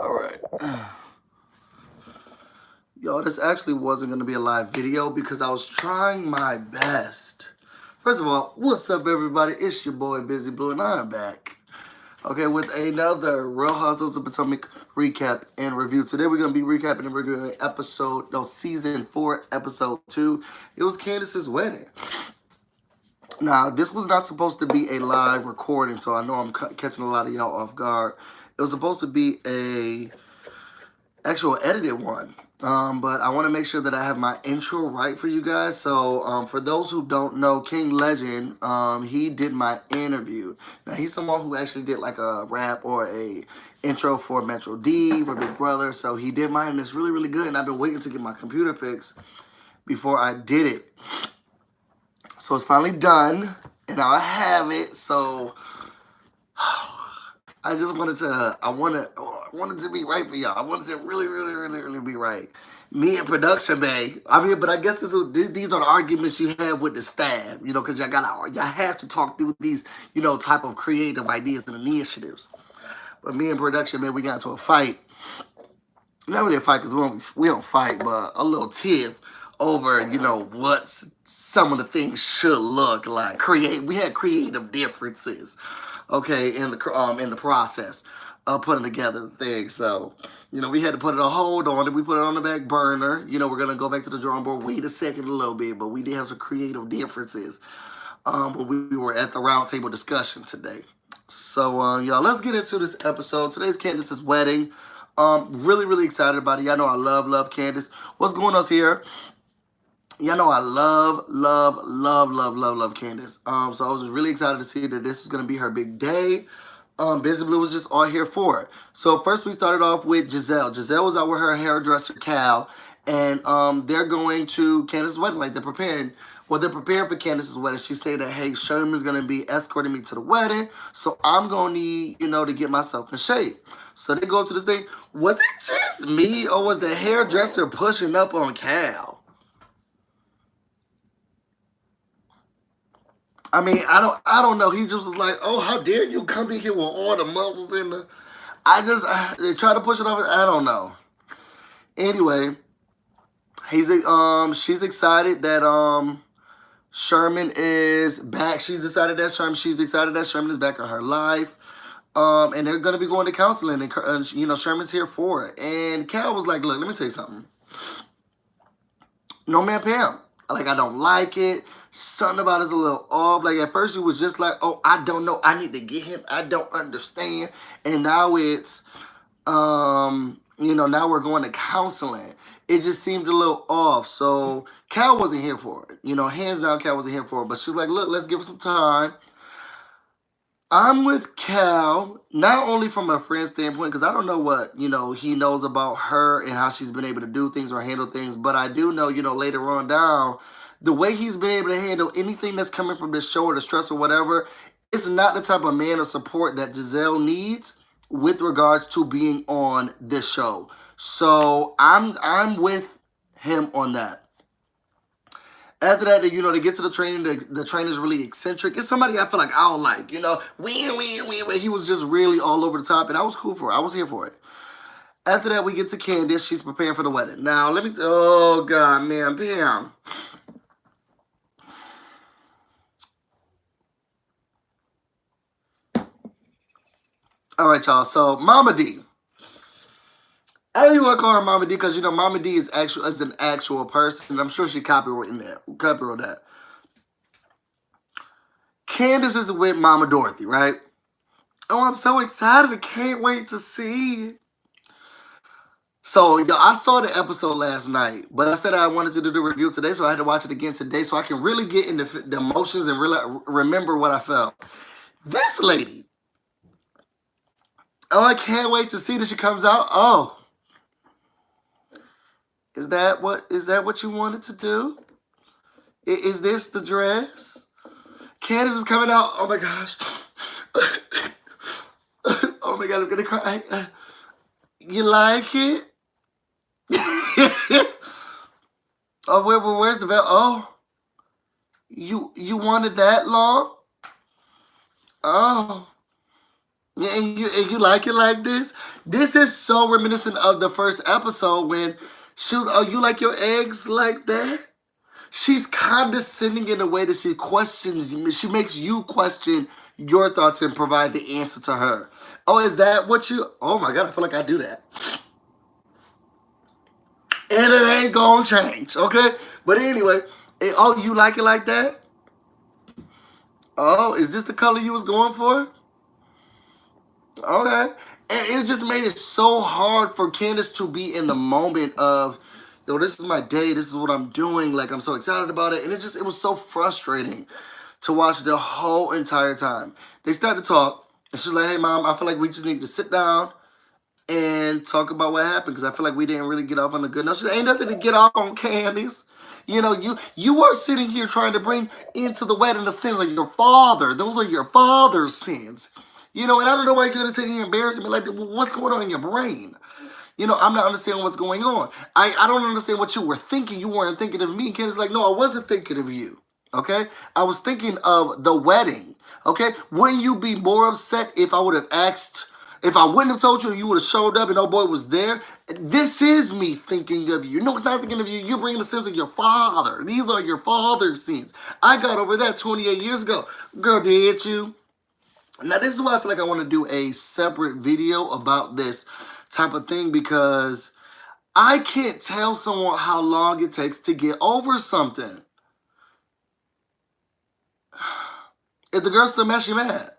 All right. Yo, this actually wasn't going to be a live video because I was trying my best. First of all, what's up, everybody? It's your boy, BusyBlu, and I'm back. Okay, with another Real Housewives of Potomac recap and review. Today, we're going to be recapping and reviewing season 4, episode 2. It was Candace's wedding. Now, this was not supposed to be a live recording, so I know I'm catching a lot of y'all off guard. It was supposed to be a actual edited one. But I want to make sure that I have my intro right for you guys. So for those who don't know, King Legend, he did my interview. Now, he's someone who actually did like a rap or a intro for Metro D, for Big Brother. So he did mine, and it's really, really good. And I've been waiting to get my computer fixed before I did it. So it's finally done, and now I have it. So I just wanted to, I wanted to be right for y'all. I wanted to really be right. Me and production, babe. I mean, but I guess these are the arguments you have with the staff, you know, because y'all have to talk through these, you know, type of creative ideas and initiatives. But me and production, man, we got into a fight. Not really a fight because we don't fight, but a little tiff over, you know, what some of the things should look like. We had creative differences, okay, in the process of putting together things. So, you know, we had to put a hold on it. We put it on the back burner. You know, we're gonna go back to the drawing board. Wait a second, a little bit, but we did have some creative differences when we were at the roundtable discussion today. So, y'all, let's get into this episode. Today's Candace's wedding. Really excited about it. Y'all know I love Candace. What's going on here? Y'all know I love Candace. So I was just really excited to see that this is going to be her big day. BusyBlu was just all here for it. So first we started off with Giselle. Giselle was out with her hairdresser, Cal, and they're going to Candace's wedding. Like, they're preparing for Candace's wedding. She said that, hey, Sherman's going to be escorting me to the wedding, so I'm going to need, you know, to get myself in shape. So they go up to this thing. Was it just me, or was the hairdresser pushing up on Cal? I mean, I don't know. He just was like, oh, how dare you come in here with all the muscles in the... they try to push it off. I don't know. Anyway, she's excited that Sherman is back. She's excited that Sherman is back in her life. And they're gonna be going to counseling, and you know, Sherman's here for it. And Cal was like, look, let me tell you something. No, man, Pam. Like, I don't like it. Something about it's a little off. Like, at first you was just like, oh, I don't know. I need to get him. I don't understand. And now it's, you know, now we're going to counseling. It just seemed a little off. So Cal wasn't here for it. You know, hands down, Cal wasn't here for it. But she's like, look, let's give it some time. I'm with Cal, not only from a friend standpoint, because I don't know what, you know, he knows about her and how she's been able to do things or handle things, but I do know, you know, later on down, the way he's been able to handle anything that's coming from this show or the stress or whatever, it's not the type of man or support that Giselle needs with regards to being on this show. So I'm with him on that. After that, you know, they get to the training. The trainer's really eccentric. It's somebody I feel like I don't like, you know. He was just really all over the top, and I was cool for it. I was here for it. After that, we get to Candace. She's preparing for the wedding. Now, oh, God, man, Pam. All right, y'all. So, Mama D. I don't even want to call her Mama D because, you know, Mama D is an actual person. I'm sure she copyrighted that. Candace is with Mama Dorothy, right? Oh, I'm so excited. I can't wait to see. So, I saw the episode last night, but I said I wanted to do the review today, so I had to watch it again today so I can really get into the emotions and really remember what I felt. This lady. Oh, I can't wait to see that she comes out. Oh. Is that what you wanted to do? Is this the dress? Candace is coming out. Oh my gosh. Oh my God, I'm gonna cry. You like it? Oh, where's the veil? Oh, you wanted that long? Oh, Yeah, and you like it like this? This is so reminiscent of the first episode when she was, oh, you like your eggs like that? She's condescending in a way that she questions, she makes you question your thoughts and provide the answer to her. Oh, is that what you, oh my God, I feel like I do that. And it ain't gonna change, okay? But anyway, oh, you like it like that? Oh, is this the color you was going for? Okay. And it just made it so hard for Candace to be in the moment of, yo, this is my day, this is what I'm doing, like I'm so excited about it. And it was so frustrating to watch the whole entire time. They started to talk, and she's like, hey mom, I feel like we just need to sit down and talk about what happened because I feel like we didn't really get off on a good note. She said, ain't nothing to get off on, Candace. You know, you are sitting here trying to bring into the wedding the sins of your father. Those are your father's sins. You know, and I don't know why you're going to sit here embarrassing me. Like, what's going on in your brain? You know, I'm not understanding what's going on. I don't understand what you were thinking. You weren't thinking of me. Candace's like, no, I wasn't thinking of you. Okay? I was thinking of the wedding. Okay? Wouldn't you be more upset if I would have asked, if I wouldn't have told you and you would have showed up and oh boy was there? This is me thinking of you. No, it's not thinking of you. You're bringing the sins of your father. These are your father's sins. I got over that 28 years ago. Girl, did you? Now, this is why I feel like I want to do a separate video about this type of thing because I can't tell someone how long it takes to get over something. If the girl's still mad, she mad.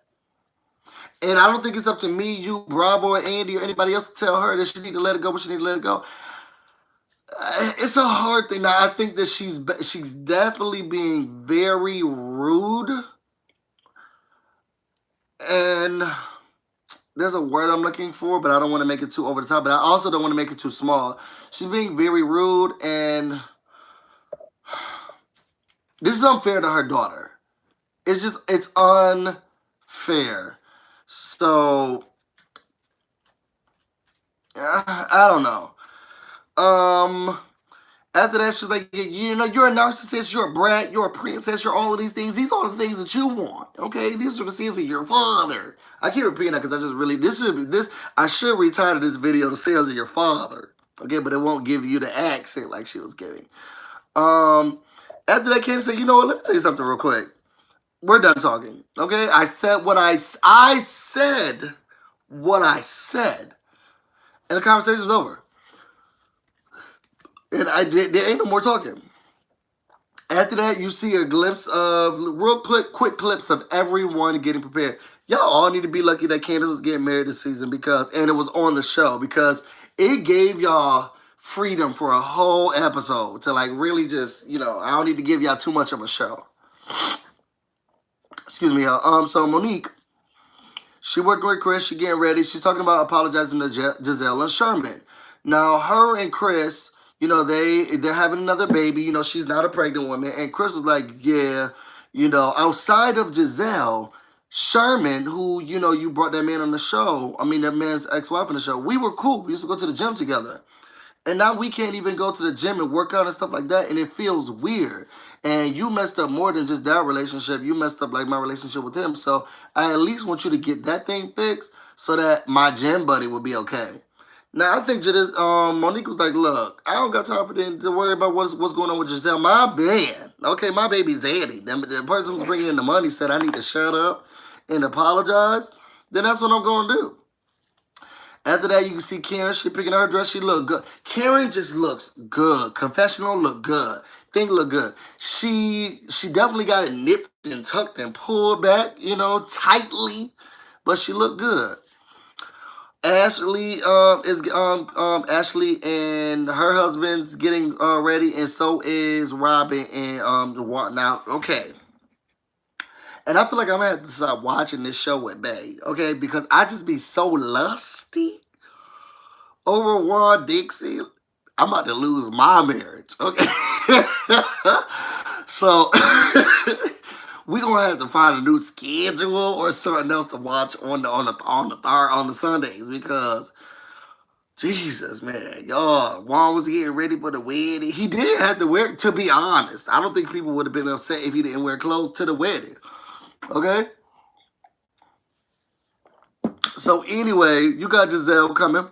And I don't think it's up to me, you, Bravo, or Andy, or anybody else to tell her that she need to let it go, but she need to let it go. It's a hard thing. Now, I think that she's definitely being very rude. And there's a word I'm looking for, but I don't want to make it too over the top, but I also don't want to make it too small. She's being very rude, and this is unfair to her daughter. It's unfair. So, I don't know. After that, she's like, you know, you're a narcissist, you're a brat, you're a princess, you're all of these things. These are the things that you want, okay? These are the sins of your father. I keep repeating that because I just really, I should retitle this video, The Sins of Your Father, okay? But it won't give you the accent like she was giving. After that, Candace said, you know what, let me tell you something real quick. We're done talking, okay? I said what I said what I said. And the conversation is over. And there ain't no more talking. After that, you see a glimpse of, real quick clips of everyone getting prepared. Y'all all need to be lucky that Candace was getting married this season and it was on the show because it gave y'all freedom for a whole episode to like really just, you know, I don't need to give y'all too much of a show. Excuse me, y'all. So Monique, she working with Chris, she getting ready. She's talking about apologizing to Giselle and Sherman. Now, her and Chris, you know, they're having another baby. You know, she's not a pregnant woman. And Chris was like, yeah, you know, outside of Giselle, Sherman, who, you know, you brought that man on the show, I mean, that man's ex-wife on the show, we were cool. We used to go to the gym together. And now we can't even go to the gym and work out and stuff like that. And it feels weird. And you messed up more than just that relationship. You messed up like my relationship with him. So I at least want you to get that thing fixed so that my gym buddy will be okay. Now I think Monique was like, look, I don't got time for them to worry about what's going on with Giselle. My man, okay, my baby's Zaddy. The person who's bringing in the money said I need to shut up and apologize. Then that's what I'm going to do. After that, you can see Karen. She picking her dress. She look good. Karen just looks good. Confessional look good. Thing look good. She definitely got it nipped and tucked and pulled back, you know, tightly, but she looked good. Ashley Ashley and her husband's getting ready, and so is Robin and now. Okay. And I feel like I'm gonna have to stop watching this show with Bay, okay? Because I just be so lusty over Juan Dixie. I'm about to lose my marriage, okay? So we gonna have to find a new schedule or something else to watch on the Sundays because Jesus, man, y'all, Juan was getting ready for the wedding. He did have to wear, to be honest. I don't think people would have been upset if he didn't wear clothes to the wedding. Okay? So anyway, you got Giselle coming.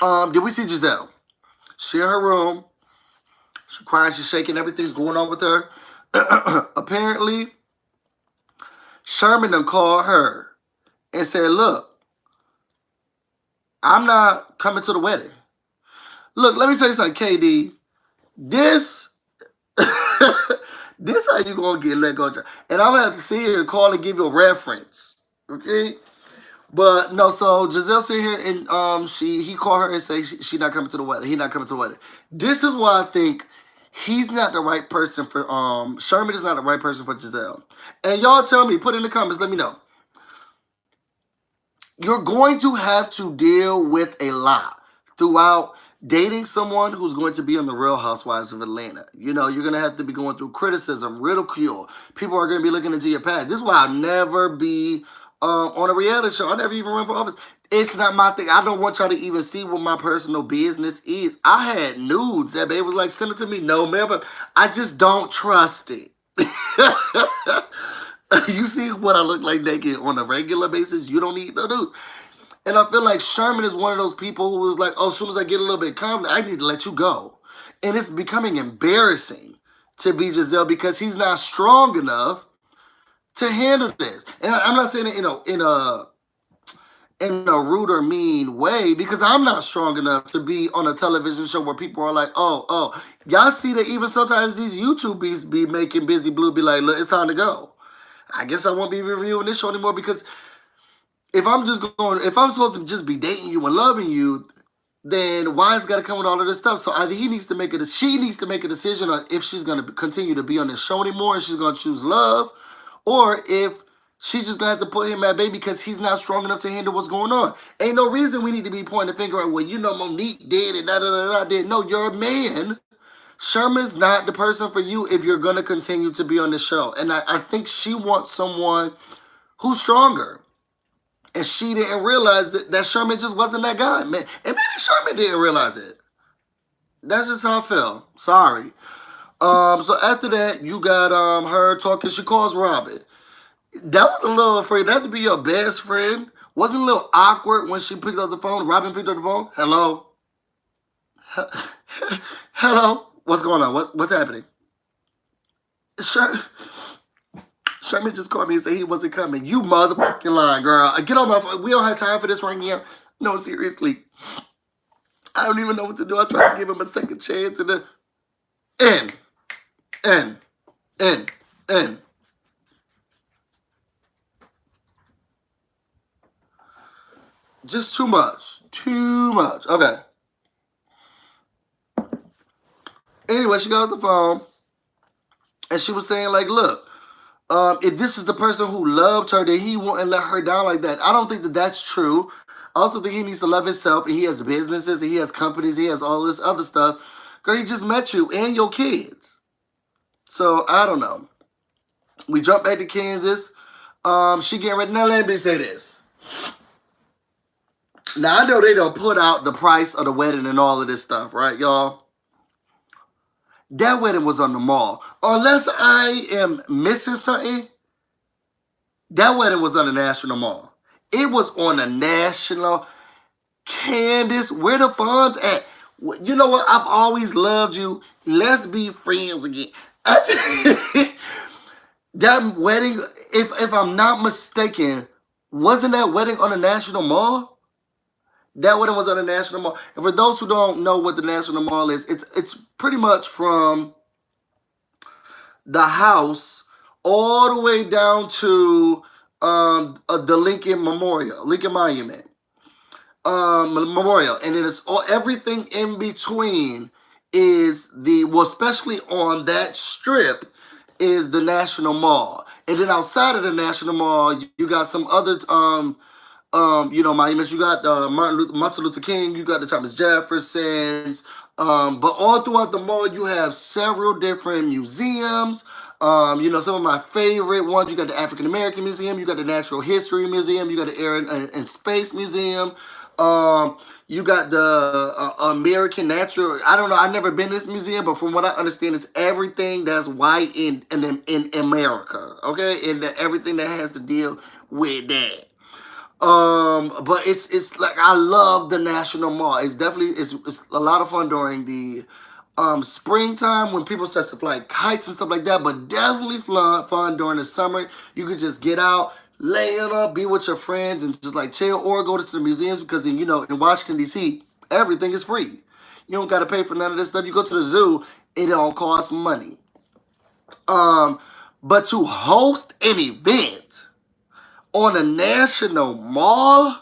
Did we see Giselle? She in her room. She's crying. She's shaking. Everything's going on with her. Apparently, Sherman done called her and said, "Look, I'm not coming to the wedding. Look, let me tell you something, KD. This, this how you gonna get let go. And I'm gonna have to sit here and call and give you a reference, okay? But no, so Giselle sit here and he called her and say she not coming to the wedding. He not coming to the wedding. This is why I think he's not the right person for Sherman is not the right person for Giselle. And y'all tell me, put in the comments, let me know. You're going to have to deal with a lot throughout dating someone who's going to be on the Real Housewives of Atlanta. You know, you're going to have to be going through criticism, ridicule. People are going to be looking into your past. This is why I'll never be on a reality show. I never even run for office. It's not my thing. I don't want y'all to even see what my personal business is. I had nudes that baby was like, send it to me. No, man, but I just don't trust it. You see what I look like naked on a regular basis? You don't need no nudes. And I feel like Sherman is one of those people who was like, oh, as soon as I get a little bit confident, I need to let you go. And it's becoming embarrassing to be Giselle because he's not strong enough to handle this. And I'm not saying it in a rude or mean way because I'm not strong enough to be on a television show where people are like, oh. Y'all see that even sometimes these YouTubers be making BusyBlu be like, look, it's time to go. I guess I won't be reviewing this show anymore because if I'm supposed to just be dating you and loving you, then why it's got to come with all of this stuff? So either she needs to make a decision on if she's going to continue to be on this show anymore and she's going to choose love, or if she's just going to have to put him at bay because he's not strong enough to handle what's going on. Ain't no reason we need to be pointing the finger at, well, you know, Monique did and da-da-da-da did. No, you're a man. Sherman's not the person for you if you're going to continue to be on the show. And I think she wants someone who's stronger. And she didn't realize that Sherman just wasn't that guy, man. And maybe Sherman didn't realize it. That's just how I feel. Sorry. So after that, you got her talking. She calls Robin. That was a little afraid. That to be your best friend. Wasn't a little awkward when she picked up the phone. Robin picked up the phone. Hello. Hello. What's going on? What's happening? Sherman just called me and said he wasn't coming. You motherfucking lying, girl. Get on my phone. We don't have time for this right now. No, seriously. I don't even know what to do. I tried to give him a second chance and then end. Just too much. Too much. Okay. Anyway, she got off the phone and she was saying, like, look, if this is the person who loved her, then he wouldn't let her down like that. I don't think that that's true. I also think he needs to love himself, and he has businesses, and he has companies, he has all this other stuff. Girl, he just met you and your kids. So, I don't know. We jump back to Kansas. She getting ready. Now, let me say this. Now, I know they don't put out the price of the wedding and all of this stuff, right, y'all? That wedding was on the mall. Unless I am missing something, that wedding was on the National Mall. It was on the National. Candace, where the funds at? You know what? I've always loved you. Let's be friends again. That wedding, if I'm not mistaken, wasn't that wedding on the National Mall? That wedding was on the National Mall. And for those who don't know what the National Mall is, it's pretty much from the house all the way down to the Lincoln Monument. Memorial. And then it's everything in between is especially on that strip, is the National Mall. And then outside of the National Mall, you got some other monuments. You got Martin Luther King, you got the Thomas Jeffersons, but all throughout the mall you have several different museums. Some of my favorite ones, you got the African American Museum, you got the Natural History Museum, you got the Air and Space Museum, you got the American Natural. I don't know, I've never been to this museum, but from what I understand, it's everything that's white in America, okay, and everything that has to deal with that. But it's like I love the National Mall. It's definitely it's a lot of fun during the springtime when people start to fly kites and stuff like that. But definitely fun during the summer. You could just get out, lay it up, be with your friends, and just like chill, or go to the museums because in Washington D.C. everything is free. You don't got to pay for none of this stuff. You go to the zoo, it don't cost money. Um, but to host an event on a national mall,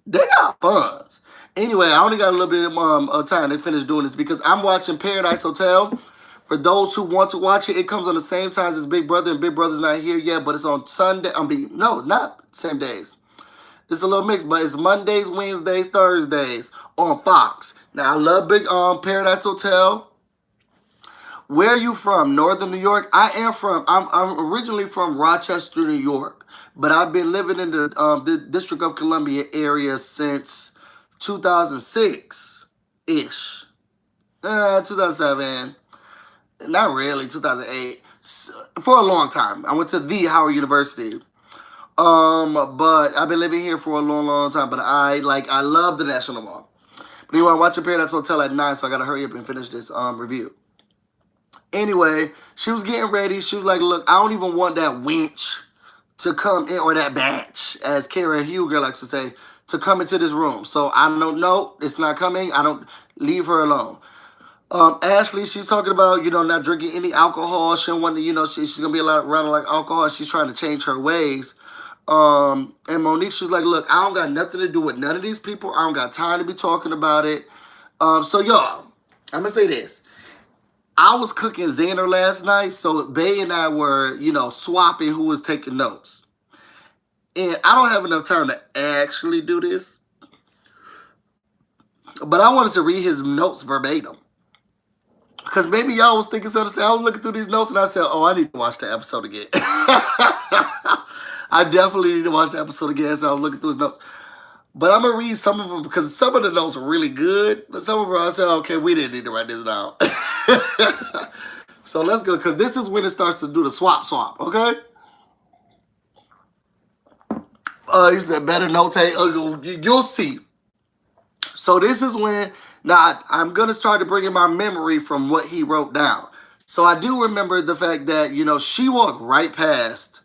they got funds. Anyway, I only got a little bit of time to finish doing this because I'm watching Paradise Hotel. For those who want to watch it, it comes on the same times as Big Brother, and Big Brother's not here yet, but it's on Sunday. No, not same days. It's a little mix, but it's Mondays, Wednesdays, Thursdays on Fox. Now I love Big Paradise Hotel. Where are you from? Northern New York? I'm originally from Rochester, New York, but I've been living in the District of Columbia area since 2006-ish. 2007. Not really, 2008. For a long time. I went to the Howard University. But I've been living here for a long, long time, but I love the National Mall. But anyway, I'm watching Paradise Hotel at 9, so I gotta hurry up and finish this review. Anyway, she was getting ready. She was like, look, I don't even want that wench to come in, or that batch, as Karen Huger likes to say, to come into this room. So I don't know. It's not coming. I don't leave her alone. Ashley, she's talking about, not drinking any alcohol. She don't want to, she's going to be around like alcohol. She's trying to change her ways. And Monique, she's like, look, I don't got nothing to do with none of these people. I don't got time to be talking about it. So y'all, I'm going to say this. I was cooking Xander last night, so Bay and I were, swapping who was taking notes. And I don't have enough time to actually do this, but I wanted to read his notes verbatim. Because maybe y'all was thinking something. I was looking through these notes and I said, oh, I need to watch the episode again. I definitely need to watch the episode again, so I was looking through his notes. But I'm going to read some of them because some of the notes are really good. But some of them I said, okay, we didn't need to write this down. So let's go, because this is when it starts to do the swap, okay? He said, better note take. You'll see. So this is when, now I'm going to start to bring in my memory from what he wrote down. So I do remember the fact that, she walked right past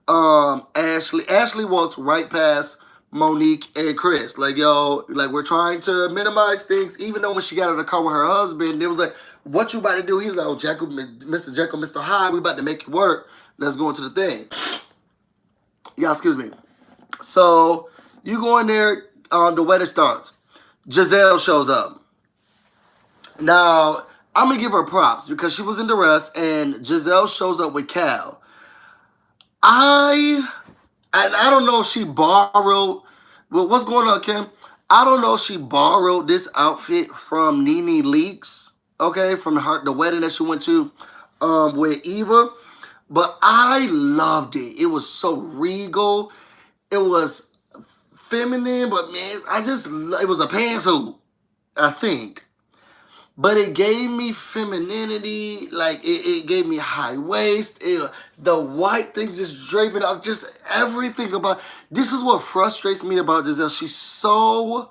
Ashley. Ashley walked right past Monique and Chris. Like, we're trying to minimize things. Even though when she got in the car with her husband, it was like, what you about to do? He's like, oh, Mr. Jekyll, Mr. Hyde, we about to make it work. Let's go into the thing. Yeah, excuse me. So you go in there, the wedding starts. Giselle shows up. Now, I'm going to give her props because she was in duress, and Giselle shows up with Cal. I don't know if she borrowed, well, what's going on, Kim? I don't know if she borrowed this outfit from Nene Leakes, okay, from the wedding that she went to with Eva, but I loved it. It was so regal. It was feminine, but man, it was a pantsuit, I think. But it gave me femininity, like it gave me high waist, the white things just draping up, just everything about. This is what frustrates me about Giselle. She's so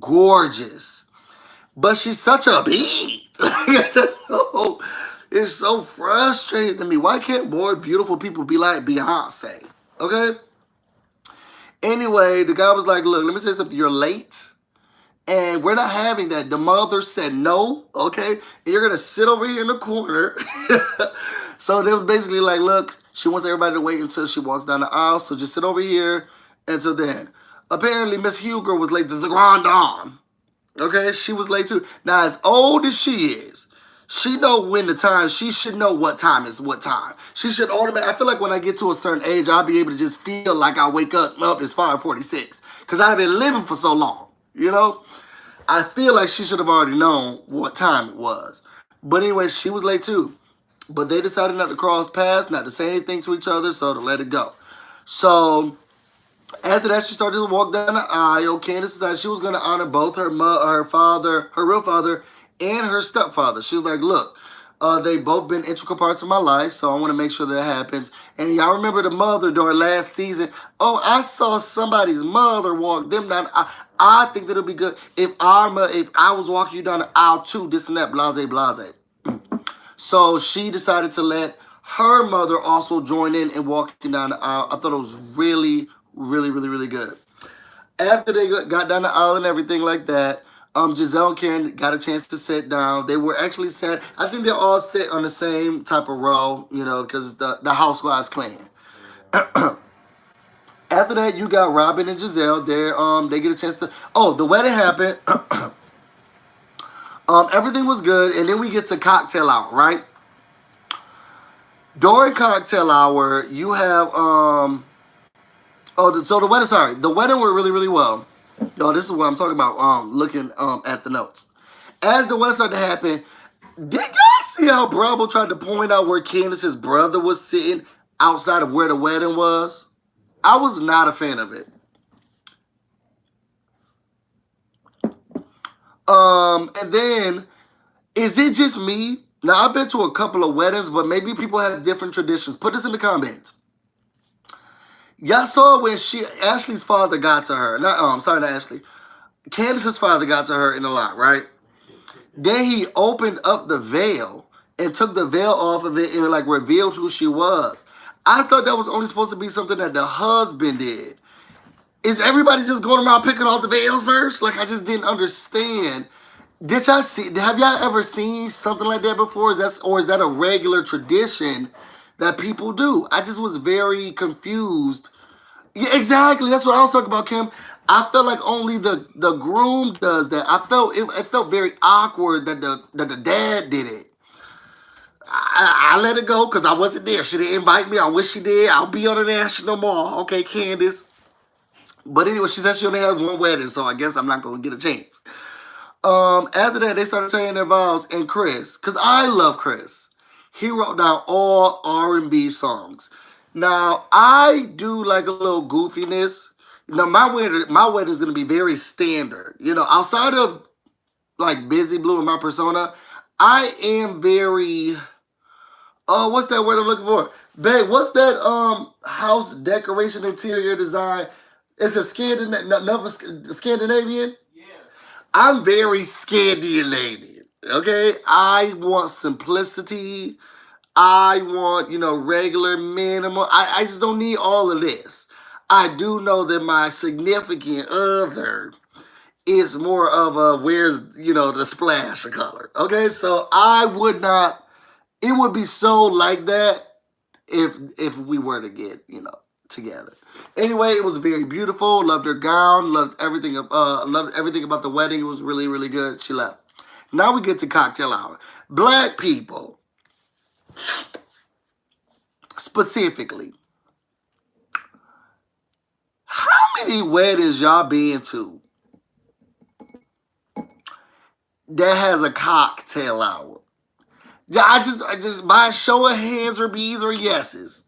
gorgeous, but she's such a bee. It's so frustrating to me. Why can't more beautiful people be like Beyonce? Okay? Anyway, the guy was like, look, let me say something. You're late. And we're not having that. The mother said no, okay? And you're going to sit over here in the corner. So they were basically like, look, she wants everybody to wait until she walks down the aisle. So just sit over here until then. Apparently, Miss Huger was late. The Grand Dame, okay? She was late too. Now, as old as she is, she know when the time, she should know what time is what time. She should automatically, I feel like when I get to a certain age, I'll be able to just feel like I wake up, it's 5:46. Because I've been living for so long, I feel like she should have already known what time it was. But anyway, she was late too. But they decided not to cross paths, not to say anything to each other, so to let it go. So after that, she started to walk down the aisle. Candace decided she was going to honor both her father, her real father, and her stepfather. She was like, look, They both been integral parts of my life, so I want to make sure that happens. And y'all remember the mother during last season? Oh, I saw somebody's mother walk them down. I think that it'll be good if if I was walking you down the aisle too, this and that, blase, blase. So she decided to let her mother also join in and walking down the aisle. I thought it was really, really, really, really good. After they got down the aisle and everything like that, Giselle and Karen got a chance to sit down. They were actually sat. I think they all sit on the same type of row, you know, because it's the Housewives clan. After that, you got Robin and Giselle. They get a chance to. Oh, the wedding happened. Everything was good, and then we get to cocktail hour, right? During cocktail hour, you have so the wedding. Sorry, the wedding went really, really well. Yo, this is what I'm talking about. Looking at the notes. As the wedding started to happen, did y'all see how Bravo tried to point out where Candace's brother was sitting outside of where the wedding was? I was not a fan of it. And then, is it just me? Now, I've been to a couple of weddings, but maybe people have different traditions. Put this in the comments. Y'all saw when Ashley's father got to her. Sorry, not Ashley. Candace's father got to her in the lot, right? Then he opened up the veil and took the veil off of it and like revealed who she was. I thought that was only supposed to be something that the husband did. Is everybody just going around picking off the veils first? Like, I just didn't understand. Did y'all see? Have y'all ever seen something like that before? Is that a regular tradition that people do? I just was very confused. Yeah, exactly. That's what I was talking about, Kim. I felt like only the groom does that. I felt it felt very awkward that the dad did it. I let it go because I wasn't there. She didn't invite me. I wish she did. I'll be on the National Mall. Okay, Candace. But anyway, she said she only had one wedding, so I guess I'm not going to get a chance. After that, they started saying their vows, and Chris, because I love Chris, he wrote down all R&B songs. Now, I do like a little goofiness. Now, my wedding is going to be very standard. You know, outside of like BusyBlu and my persona, I am very... Oh, what's that word I'm looking for? Babe, what's that house decoration interior design? It's a Scandinavian? Yeah. I'm very Scandinavian. Okay? I want simplicity. I want, regular minimum. I just don't need all of this. I do know that my significant other is more of a where's, the splash of color. Okay? So I would not... It would be so like that if we were to get, together. Anyway, it was very beautiful. Loved her gown. Loved everything about the wedding. It was really, really good. She left. Now we get to cocktail hour. Black people, specifically, how many weddings y'all been to that has a cocktail hour? I just by show of hands or B's or yeses.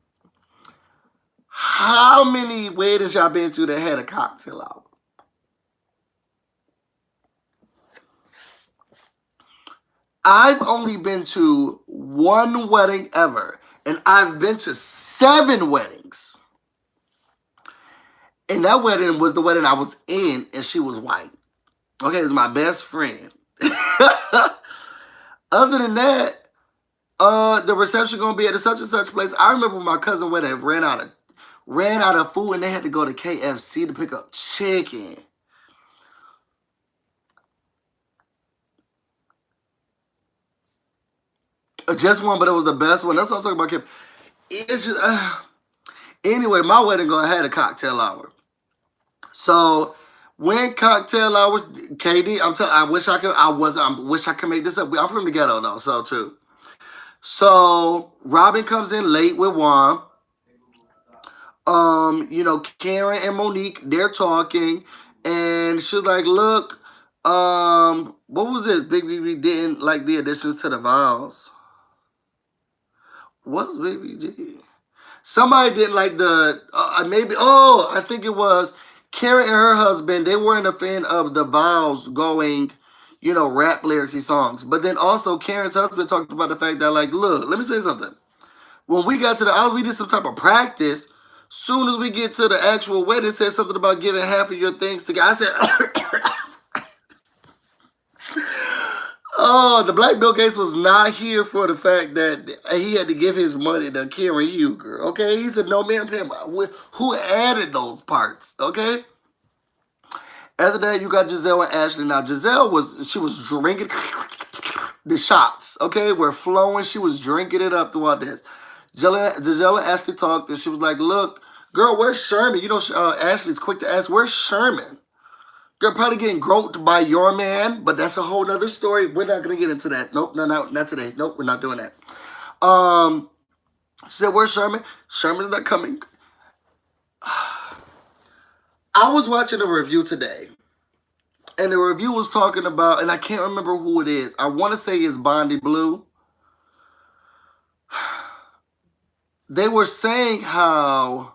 How many weddings y'all been to that had a cocktail hour? I've only been to one wedding ever, and I've been to 7 weddings. And that wedding was the wedding I was in, and she was white. Okay, it was my best friend. Other than that, the reception gonna be at a such and such place. I remember my cousin wedding ran out of food, and they had to go to KFC to pick up chicken. Just one, but it was the best one. That's what I'm talking about, Kim. It's just anyway. My wedding gonna had a cocktail hour. So when cocktail hours, KD, I wish I could make this up. I'm from the ghetto though, so too. So Robin comes in late with Juan. Karen and Monique, they're talking, and she's like, "Look, what was this? Big BB didn't like the additions to the vows. What's Big BG? Somebody didn't like the maybe. Oh, I think it was Karen and her husband. They weren't a fan of the vows going, rap lyricsy songs. But then also Karen's husband talked about the fact that, like, look, let me say something. When we got to the house, we did some type of practice. Soon as we get to the actual wedding, it said something about giving half of your things to God. I said, oh, the black Bill Gates was not here for the fact that he had to give his money to Karen Huger. Okay, he said, no, ma'am, who added those parts? Okay. After that, you got Giselle and Ashley. Now, Giselle was drinking the shots. Okay, we're flowing. She was drinking it up throughout this. Giselle and Ashley talked, and she was like, look, girl, where's Sherman? Ashley's quick to ask, where's Sherman? Girl, probably getting groped by your man, but that's a whole other story. We're not going to get into that. Nope, no, not today. Nope, we're not doing that. She said, where's Sherman? Sherman's not coming. I was watching a review today, and the review was talking about, and I can't remember who it is. I want to say it's BusyBlu. They were saying how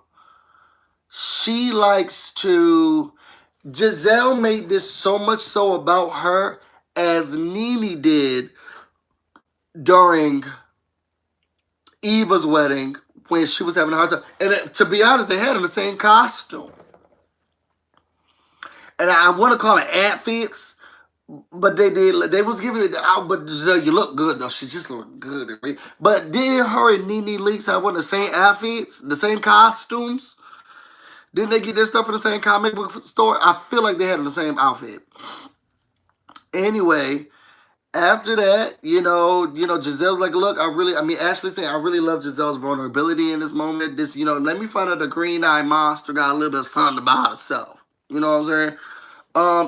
she likes to... Giselle made this so much so about her as Nene did during Eva's wedding when she was having a hard time. And to be honest, they had in the same costume. And I want to call it outfits, but they was giving it out. But Giselle, you look good though. She just looked good. But didn't her and Nene Leakes have one of the same outfits, the same costumes? Didn't they get their stuff from the same comic book store? I feel like they had the same outfit. Anyway, after that, Giselle's like, look, Ashley saying, I really love Giselle's vulnerability in this moment. Let me find out the green-eyed monster got a little bit of something about herself. You know what I'm saying?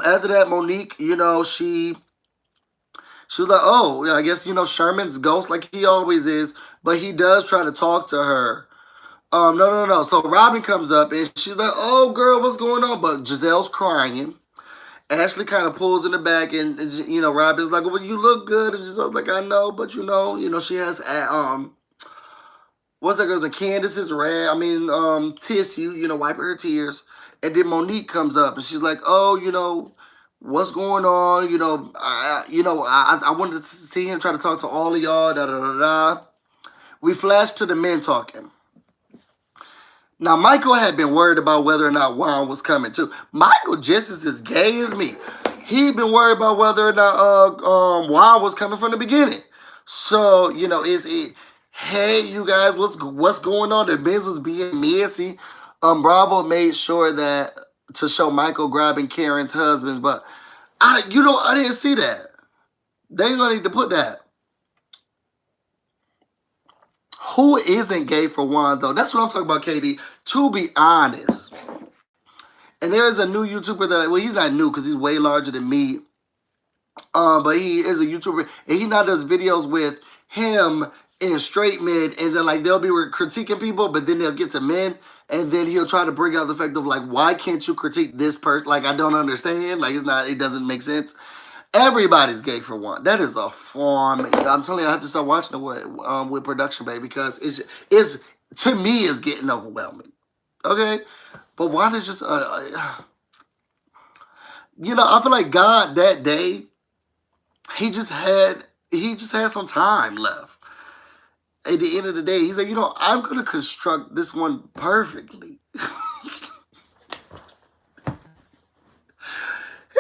After that, Monique, she was like, oh, yeah, I guess, Sherman's ghost like he always is, but he does try to talk to her. No. So Robin comes up and she's like, oh, girl, what's going on? But Giselle's crying. Ashley kind of pulls in the back and Robin's like, well, you look good. And Giselle's like, I know, but she has, what's that girl's name? Candace's tissue, wiping her tears. And then Monique comes up and she's like, oh, what's going on? I wanted to see him try to talk to all of y'all, da-da-da-da. We flash to the men talking. Now, Michael had been worried about whether or not Juan was coming, too. Michael just is as gay as me. He'd been worried about whether or not Juan was coming from the beginning. So, hey, you guys, what's going on? The business being messy. Bravo made sure that to show Michael grabbing Karen's husbands, but I didn't see that. They ain't gonna need to put that. Who isn't gay for Juan, though? That's what I'm talking about, Katie. To be honest. And there is a new YouTuber that, well, he's not new because he's way larger than me. But he is a YouTuber. And he now does videos with him and straight men. And then, they'll be critiquing people, but then they'll get to men. And then he'll try to bring out the fact of, why can't you critique this person? I don't understand. It doesn't make sense. Everybody's gay for one. That is a form. I'm telling you, I have to start watching it with production, baby, because it's to me, it's getting overwhelming. Okay? But Juan is just, I feel like God that day, he just had some time left. At the end of the day, he said, I'm going to construct this one perfectly. He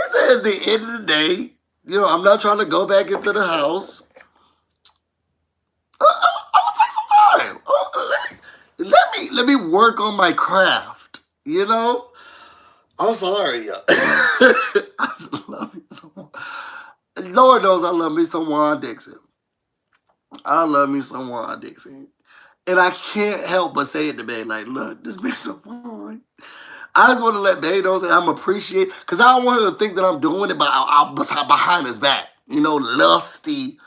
said, at the end of the day, I'm not trying to go back into the house. I'm going to take some time. Let me work on my craft, I'm sorry, y'all. I just love you so much. Lord knows I love me some Juan Dixon. I love me some Juan Dixon. And I can't help but say it to Bae, look, this man's so fun. I just want to let Bae know that I'm appreciated, because I don't want her to think that I'm doing it behind his back, lusty.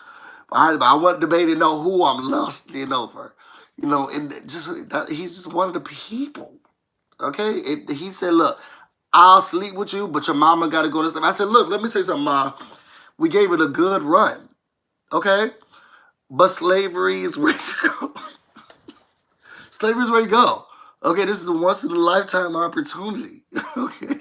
I want the Bae to know who I'm lusting over, and he's just one of the people, okay? He said, look, I'll sleep with you, but your mama got to go to sleep. I said, look, let me say something, Ma. We gave it a good run, okay? But slavery is where you go. Slavery is where you go. Okay, this is a once-in-a-lifetime opportunity. Okay.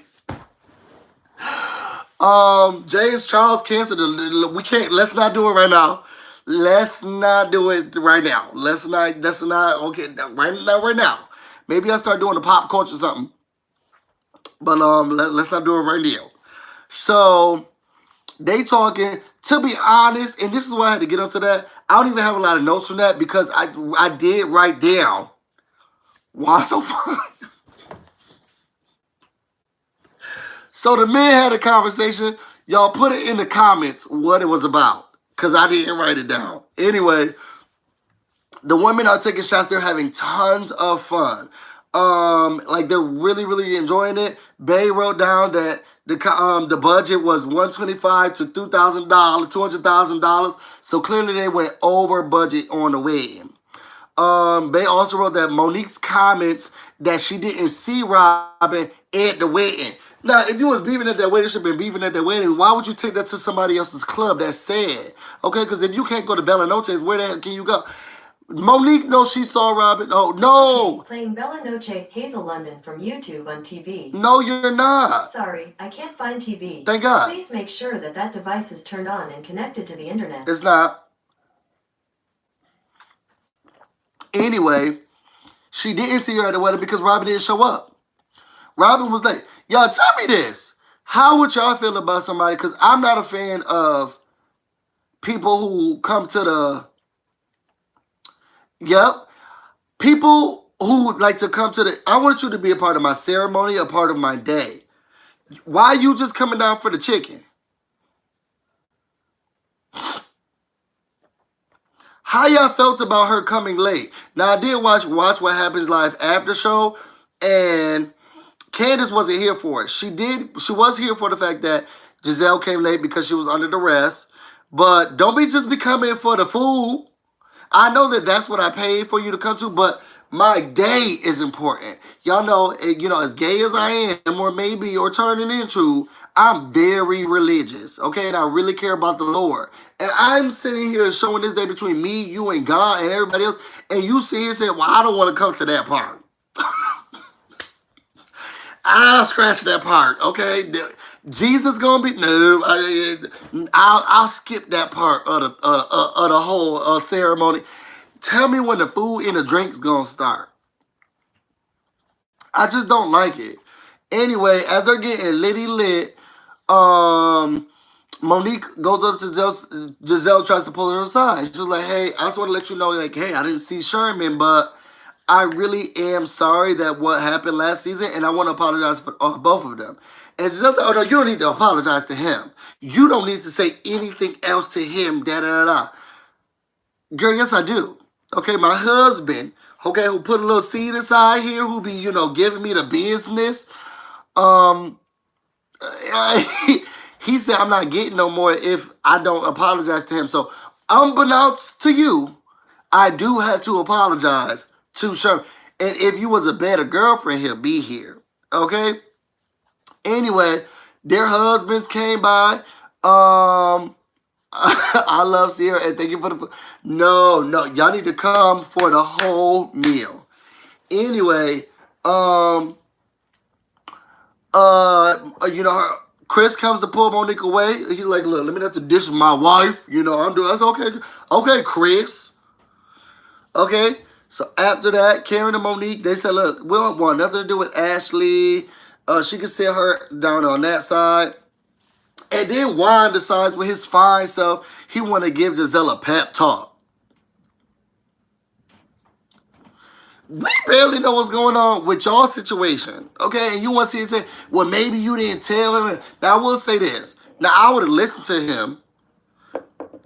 James Charles canceled. We can't. Let's not do it right now. Let's not do it right now. Let's not. That's not okay. Right now. Maybe I'll start doing the pop culture or something. But let's not do it right now. So they talking. To be honest, and this is why I had to get onto that. I don't even have a lot of notes from that because I did write down why so far. So the men had a conversation. Y'all put it in the comments what it was about because I didn't write it down. Anyway, the women are taking shots. They're having tons of fun. Like they're really enjoying it. Bay wrote down that the budget was $125 to $200,000. So clearly they went over budget on the wedding. Bay also wrote that Monique's comments that she didn't see Robin at the wedding. Now, if you was beefing at that wedding, should have been beefing at that wedding. Why would you take that to somebody else's club? That's sad. Okay, because if you can't go to Bella Noche's, where the hell can you go? Monique knows she saw Robin. Oh, no. Playing Bella Noche Hazel London from YouTube on TV. No, you're not. Sorry, I can't find TV. Thank God. Please make sure that that device is turned on and connected to the internet. It's not. Anyway, she didn't see her at the wedding because Robin didn't show up. Robin was late. Y'all tell me this. How would y'all feel about somebody? Because I'm not a fan of people who come to the... Yep. People who like to come to the... I want you to be a part of my ceremony, a part of my day. Why are you just coming down for the chicken? How y'all felt about her coming late? Now, I did watch What Happens Live after show, and Candace wasn't here for it. She was here for the fact that Giselle came late because she was under duress. But don't just be coming for the food. I know that that's what I paid for you to come to, but my day is important. Y'all know, as gay as I am, or maybe, or turning into, I'm very religious, okay? And I really care about the Lord. And I'm sitting here showing this day between me, you, and God, and everybody else, and you sit here saying, well, I don't want to come to that part. I'll scratch that part, okay? Jesus gonna be I'll skip that part of the whole ceremony. Tell me when the food and the drinks gonna start. I just don't like it. Anyway, as they're getting lit, Monique goes up to Giselle, tries to pull her aside. She was like, hey, I just want to let you know, like, hey, I didn't see Sherman, but I really am sorry that what happened last season, and I want to apologize for both of them. And Giselle said, oh, no, you don't need to apologize to him. You don't need to say anything else to him, da-da-da-da. Girl, yes, I do. Okay, my husband, okay, who put a little seed aside here, who be, giving me the business, he said I'm not getting no more if I don't apologize to him. So, unbeknownst to you, I do have to apologize to Sherman. And if you was a better girlfriend, he'll be here. Okay? Anyway, their husbands came by. I love Sierra and thank you for the... No, y'all need to come for the whole meal. Anyway, Chris comes to pull Monique away. He's like, look, let me have to dish my wife. I'm doing that's okay. Okay, Chris. Okay. So after that, Karen and Monique, they said, look, we don't want nothing to do with Ashley. She can sit her down on that side. And then Juan decides with his fine self, he want to give Giselle a pep talk. We barely know what's going on with y'all situation, okay? And you want to see him say, well, maybe you didn't tell him. Now, I will say this. Now, I would have listened to him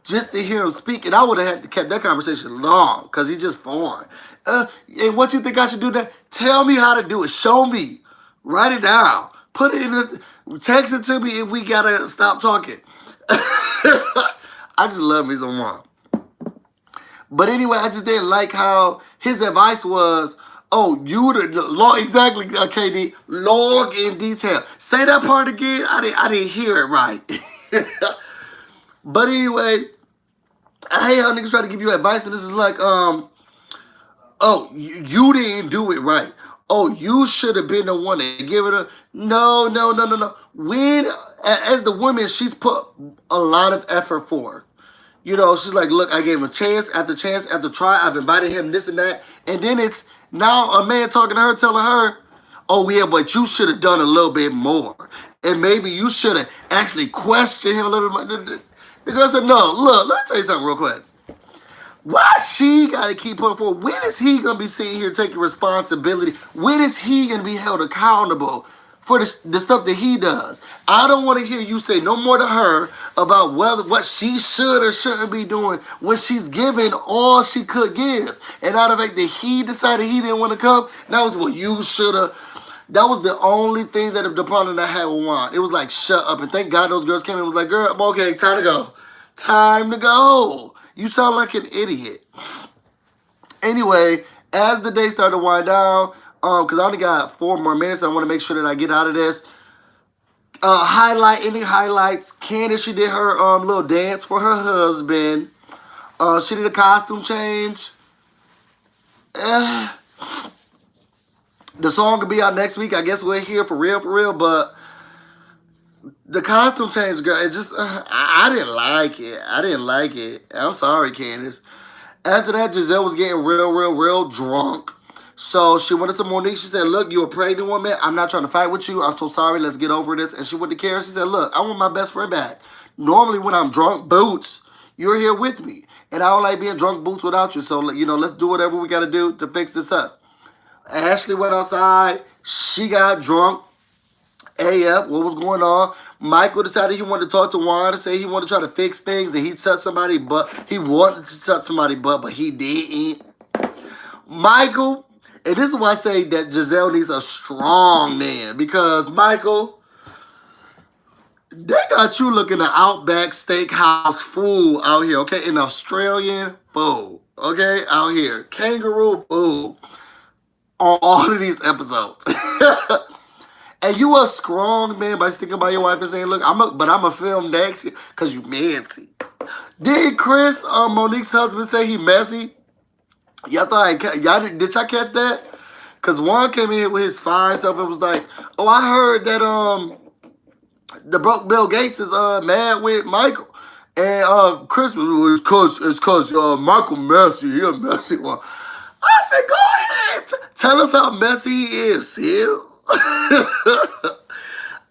just to hear him speak, and I would have had to keep that conversation long because he's just foreign. And what you think I should do that? Tell me how to do it. Show me. Write it down. Put it in the... Text it to me if we got to stop talking. I just love me some more. But anyway, I just didn't like how his advice was, oh, you the log, exactly, KD, log in detail. Say that part again. I didn't hear it right. But anyway, I hate how niggas try to give you advice, and this is like, oh, you didn't do it right. Oh, you should have been the one to give it a... No. When as the woman, she's put a lot of effort for. You know, she's like, look, I gave him chance after try. I've invited him this and that. And then it's now a man talking to her, telling her, oh, yeah, but you should have done a little bit more. And maybe you should have actually questioned him a little bit more. The girl said, no, look, let me tell you something real quick. Why she got to keep putting forward? When is he going to be sitting here taking responsibility? When is he going to be held accountable for the stuff that he does? I don't want to hear you say no more to her about what she should or shouldn't be doing when she's given all she could give. And out of the fact that he decided he didn't want to come, that was what you should have. That was the only thing that the department I had with Juan. It was like, shut up. And thank God those girls came in and was like, girl, okay, time to go. Time to go. You sound like an idiot. Anyway, as the day started to wind down, because I only got 4 more minutes, I want to make sure that I get out of this. Any highlights? Candace, she did her little dance for her husband. She did a costume change. The song could be out next week. I guess we're here for real, but the costume change, girl, it just, I didn't like it. I didn't like it. I'm sorry, Candace. After that, Giselle was getting real drunk. So she went to Monique. She said, look, you're a pregnant woman. I'm not trying to fight with you. I'm so sorry. Let's get over this. And she went to Karen. She said, look, I want my best friend back. Normally when I'm drunk, Boots, you're here with me. And I don't like being drunk, Boots, without you. So, you know, let's do whatever we got to do to fix this up. Ashley went outside. She got drunk. AF, what was going on? Michael decided he wanted to talk to Juan and say he wanted to try to fix things and he touched somebody, but he wanted to touch somebody, but he didn't. Michael, and this is why I say that Giselle needs a strong man, because Michael, they got you looking at Outback Steakhouse food out here, okay? An Australian food, okay? Out here. Kangaroo food on all of these episodes. And you a strong man by sticking by your wife and saying, look, I'm a film next year because you messy. Did Chris, Monique's husband, say he messy? Did y'all catch that? Because Juan came in here with his fine stuff and was like, oh, I heard that the broke Bill Gates is mad with Michael. And Chris was, it's cause Michael messy. He a messy one. I said, go ahead. Tell us how messy he is, Sil.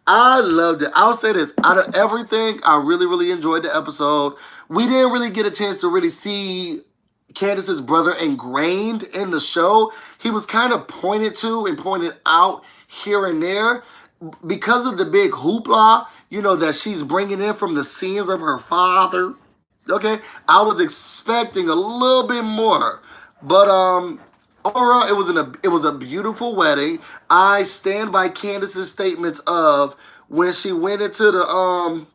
I loved it. I'll say this. Out of everything, I really enjoyed the episode. We didn't really get a chance to really see Candace's brother ingrained in the show. He was kind of pointed to and pointed out here and there because of the big hoopla, you know, that she's bringing in from the scenes of her father. Okay? I was expecting a little bit more. But, overall, it was a beautiful wedding. I stand by Candace's statements of when she went into the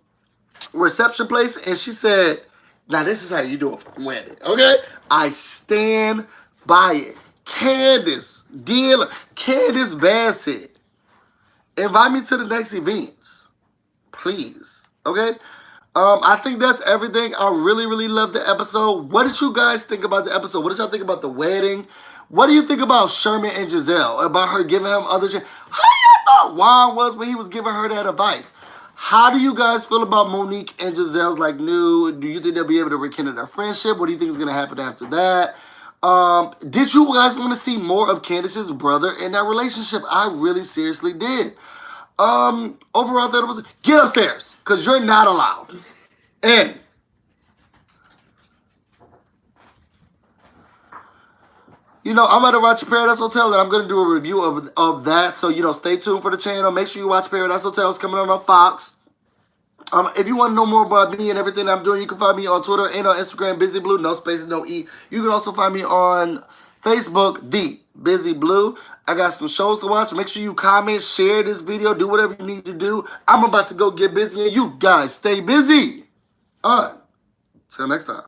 reception place and she said, now this is how you do it for a wedding, okay? I stand by it. Candace Bassett, invite me to the next events, please, okay? I think that's everything. I really loved the episode. What did you guys think about the episode? What did y'all think about the wedding? What do you think about Sherman and Giselle? About her giving him other... How y'all thought Juan was when he was giving her that advice? How do you guys feel about Monique and Giselle's do you think they'll be able to rekindle their friendship? What do you think is going to happen after that? Did you guys want to see more of Candace's brother in that relationship? I really seriously did. Overall, I thought it was... Get upstairs, because you're not allowed. And... you know, I'm about to watch Paradise Hotel, and I'm going to do a review of that. So, you know, stay tuned for the channel. Make sure you watch Paradise Hotel. It's coming on Fox. If you want to know more about me and everything I'm doing, you can find me on Twitter and on Instagram, BusyBlu, no spaces, no E. You can also find me on Facebook, the BusyBlu. I got some shows to watch. Make sure you comment, share this video, do whatever you need to do. I'm about to go get busy, and you guys stay busy. Till next time.